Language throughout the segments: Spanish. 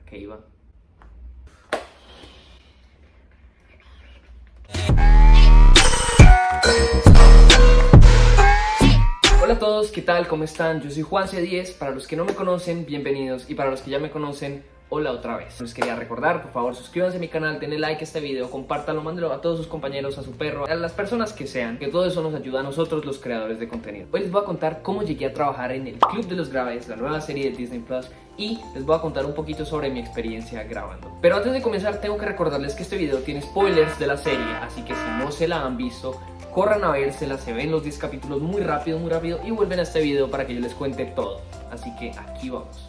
que iba. Hola a todos, ¿qué tal? ¿Cómo están? Yo soy Juan C10, para los que no me conocen, bienvenidos, y para los que ya me conocen, hola otra vez. Les quería recordar, por favor, suscríbanse a mi canal, denle like a este video, compártanlo, mándenlo a todos sus compañeros, a su perro, a las personas que sean, que todo eso nos ayuda a nosotros, los creadores de contenido. Hoy les voy a contar cómo llegué a trabajar en el Club de los Graves, la nueva serie de Disney Plus, y les voy a contar un poquito sobre mi experiencia grabando. Pero antes de comenzar, tengo que recordarles que este video tiene spoilers de la serie, así que si no se la han visto, corran a vérsela, se ven los 10 capítulos muy rápido, y vuelven a este video para que yo les cuente todo. Así que aquí vamos.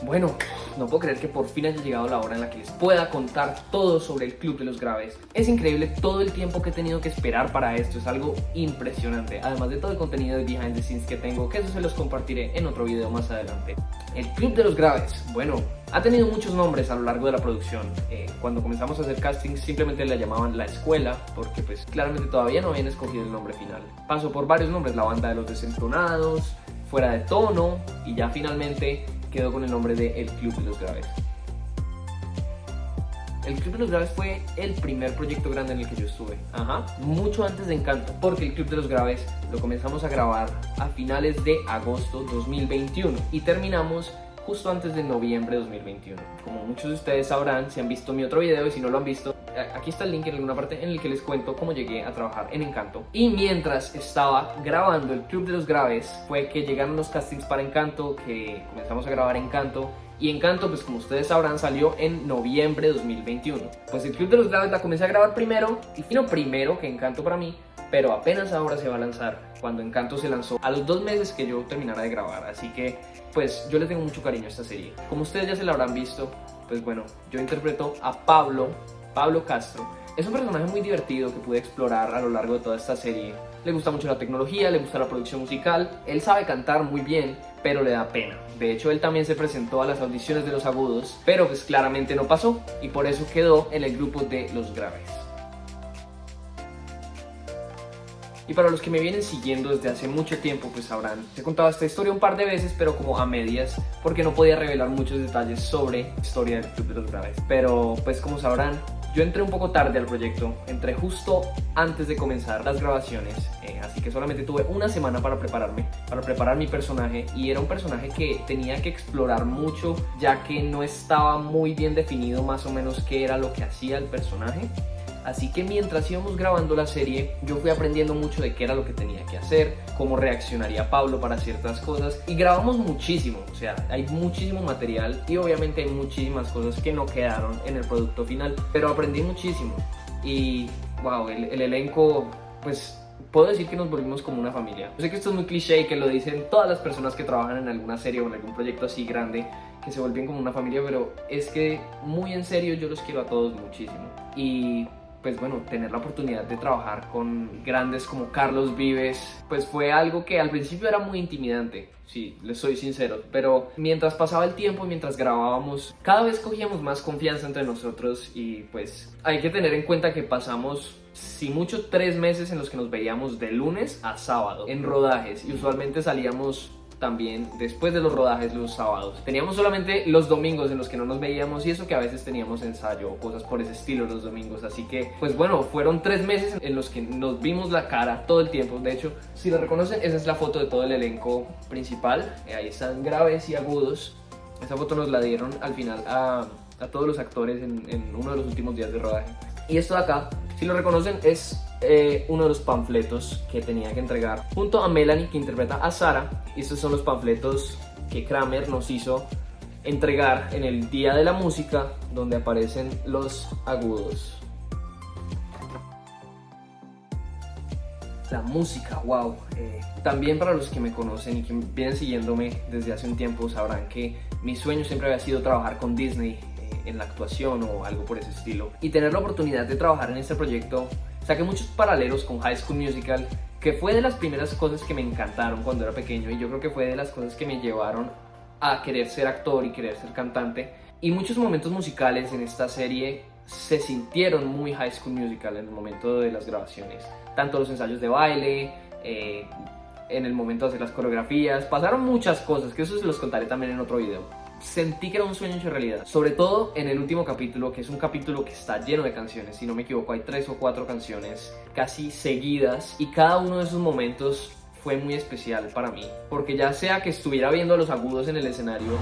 Bueno, no puedo creer que por fin haya llegado la hora en la que les pueda contar todo sobre el Club de los Graves. Es increíble todo el tiempo que he tenido que esperar para esto, es algo impresionante. Además de todo el contenido de behind the scenes que tengo, que eso se los compartiré en otro video más adelante. El Club de los Graves, bueno, ha tenido muchos nombres a lo largo de la producción. Cuando comenzamos a hacer castings simplemente la llamaban La Escuela, porque pues claramente todavía no habían escogido el nombre final. Pasó por varios nombres, La Banda de los Desentonados, Fuera de Tono, y ya finalmente quedó con el nombre de El Club de los Graves. El Club de los Graves fue el primer proyecto grande en el que yo estuve. Mucho antes de Encanto, porque el Club de los Graves lo comenzamos a grabar a finales de agosto 2021 y terminamos justo antes de noviembre 2021. Como muchos de ustedes sabrán, si han visto mi otro video, y si no lo han visto, aquí está el link en alguna parte en el que les cuento cómo llegué a trabajar en Encanto. Y mientras estaba grabando el Club de los Graves fue que llegaron los castings para Encanto, que comenzamos a grabar Encanto. Y Encanto, pues como ustedes sabrán, salió en noviembre de 2021. Pues el Club de los Graves la comencé a grabar primero, y vino primero que Encanto para mí, pero apenas ahora se va a lanzar, cuando Encanto se lanzó a los 2 meses que yo terminara de grabar. Así que pues yo le tengo mucho cariño a esta serie. Como ustedes ya se la habrán visto, pues bueno, yo interpreto a Pablo Castro. Es un personaje muy divertido que pude explorar a lo largo de toda esta serie. Le gusta mucho la tecnología, le gusta la producción musical, él sabe cantar muy bien, pero le da pena. De hecho, él también se presentó a las audiciones de Los Agudos, pero pues claramente no pasó, y por eso quedó en el grupo de Los Graves. Y para los que me vienen siguiendo desde hace mucho tiempo, pues sabrán, he contado esta historia un par de veces, pero como a medias, porque no podía revelar muchos detalles sobre la historia del Club de los Graves. Pero pues como sabrán, yo entré un poco tarde al proyecto, entré justo antes de comenzar las grabaciones, así que solamente tuve una semana para prepararme, para preparar mi personaje, y era un personaje que tenía que explorar mucho, ya que no estaba muy bien definido más o menos qué era lo que hacía el personaje. Así que mientras íbamos grabando la serie, yo fui aprendiendo mucho de qué era lo que tenía que hacer, cómo reaccionaría Pablo para ciertas cosas, y grabamos muchísimo, o sea, hay muchísimo material y obviamente hay muchísimas cosas que no quedaron en el producto final, pero aprendí muchísimo. Y wow, el elenco, pues puedo decir que nos volvimos como una familia. Yo sé que esto es muy cliché y que lo dicen todas las personas que trabajan en alguna serie o en algún proyecto así grande, que se vuelven como una familia, pero es que muy en serio yo los quiero a todos muchísimo. Y pues bueno, tener la oportunidad de trabajar con grandes como Carlos Vives, pues fue algo que al principio era muy intimidante, sí, les soy sincero, pero mientras pasaba el tiempo y mientras grabábamos, cada vez cogíamos más confianza entre nosotros, y pues hay que tener en cuenta que pasamos, si mucho, 3 meses en los que nos veíamos de lunes a sábado en rodajes, y usualmente salíamos también después de los rodajes los sábados. Teníamos solamente los domingos en los que no nos veíamos, y eso que a veces teníamos ensayo o cosas por ese estilo los domingos. Así que pues bueno, fueron 3 meses en los que nos vimos la cara todo el tiempo. De hecho, si lo reconocen, esa es la foto de todo el elenco principal. Ahí están Graves y Agudos. Esa foto nos la dieron al final a todos los actores en uno de los últimos días de rodaje. Y esto de acá, si lo reconocen, es uno de los panfletos que tenía que entregar junto a Melanie, que interpreta a Sara. Y estos son los panfletos que Kramer nos hizo entregar en el Día de la Música, donde aparecen los agudos. La música, wow. También para los que me conocen y que vienen siguiéndome desde hace un tiempo, sabrán que mi sueño siempre había sido trabajar con Disney en la actuación o algo por ese estilo. Y tener la oportunidad de trabajar en este proyecto, saqué muchos paralelos con High School Musical, que fue de las primeras cosas que me encantaron cuando era pequeño, y yo creo que fue de las cosas que me llevaron a querer ser actor y querer ser cantante. Y muchos momentos musicales en esta serie se sintieron muy High School Musical en el momento de las grabaciones. Tanto los ensayos de baile, en el momento de hacer las coreografías, pasaron muchas cosas, que eso se los contaré también en otro video. sentí que era un sueño hecho realidad. Sobre todo en el último capítulo, que es un capítulo que está lleno de canciones. Si no me equivoco, hay 3 o 4 canciones casi seguidas. Y cada uno de esos momentos fue muy especial para mí. Porque ya sea que estuviera viendo a los agudos en el escenario,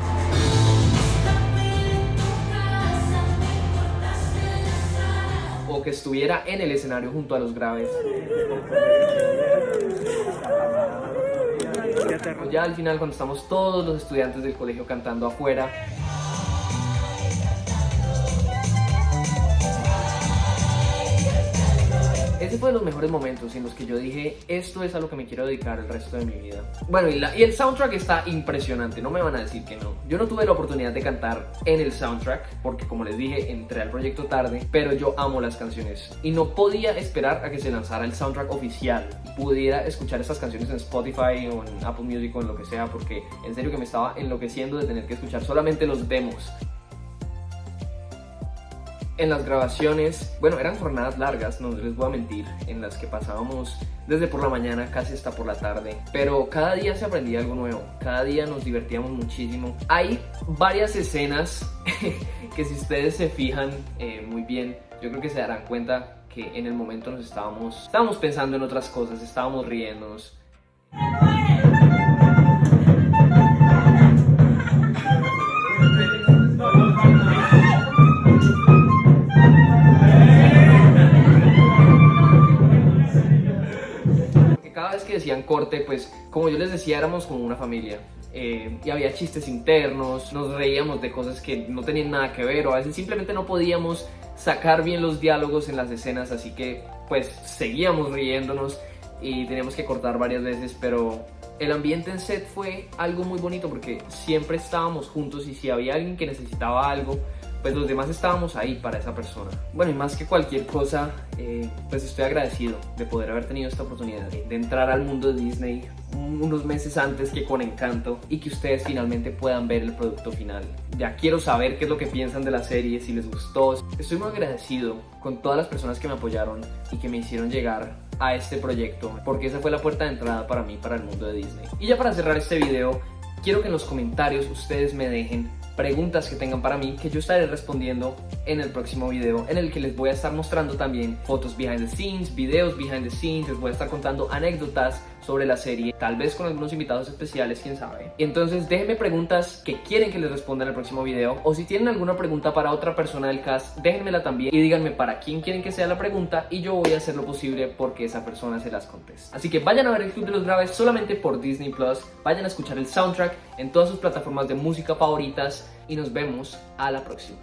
o que estuviera en el escenario junto a los graves, o ya al final cuando estamos todos los estudiantes del colegio cantando afuera. Ese fue de los mejores momentos en los que yo dije, esto es a lo que me quiero dedicar el resto de mi vida. Bueno, y el soundtrack está impresionante, no me van a decir que no. Yo no tuve la oportunidad de cantar en el soundtrack, porque como les dije, entré al proyecto tarde, pero yo amo las canciones. Y no podía esperar a que se lanzara el soundtrack oficial y pudiera escuchar estas canciones en Spotify o en Apple Music o en lo que sea, porque en serio que me estaba enloqueciendo de tener que escuchar solamente los demos. En las grabaciones, bueno, eran jornadas largas, no les voy a mentir, en las que pasábamos desde por la mañana casi hasta por la tarde, pero cada día se aprendía algo nuevo, cada día nos divertíamos muchísimo. Hay varias escenas que si ustedes se fijan muy bien, yo creo que se darán cuenta que en el momento nos estábamos pensando en otras cosas, estábamos riéndonos. Cada vez que decían corte, pues como yo les decía, éramos como una familia. Y había chistes internos, nos reíamos de cosas que no tenían nada que ver, o a veces simplemente no podíamos sacar bien los diálogos en las escenas, así que pues seguíamos riéndonos y teníamos que cortar varias veces, pero el ambiente en set fue algo muy bonito porque siempre estábamos juntos y si había alguien que necesitaba algo, pues los demás estábamos ahí para esa persona. Bueno, y más que cualquier cosa, pues estoy agradecido de poder haber tenido esta oportunidad de entrar al mundo de Disney unos meses antes que con Encanto y que ustedes finalmente puedan ver el producto final. Ya quiero saber qué es lo que piensan de la serie, si les gustó. Estoy muy agradecido con todas las personas que me apoyaron y que me hicieron llegar a este proyecto, porque esa fue la puerta de entrada para mí, para el mundo de Disney. Y ya para cerrar este video, quiero que en los comentarios ustedes me dejen preguntas que tengan para mí, que yo estaré respondiendo en el próximo video, en el que les voy a estar mostrando también fotos behind the scenes, videos behind the scenes, les voy a estar contando anécdotas sobre la serie, tal vez con algunos invitados especiales, quién sabe. Entonces déjenme preguntas que quieren que les responda en el próximo video, o si tienen alguna pregunta para otra persona del cast, déjenmela también y díganme para quién quieren que sea la pregunta y yo voy a hacer lo posible porque esa persona se las conteste. Así que vayan a ver el Club de los Graves solamente por Disney Plus, vayan a escuchar el soundtrack en todas sus plataformas de música favoritas y nos vemos a la próxima.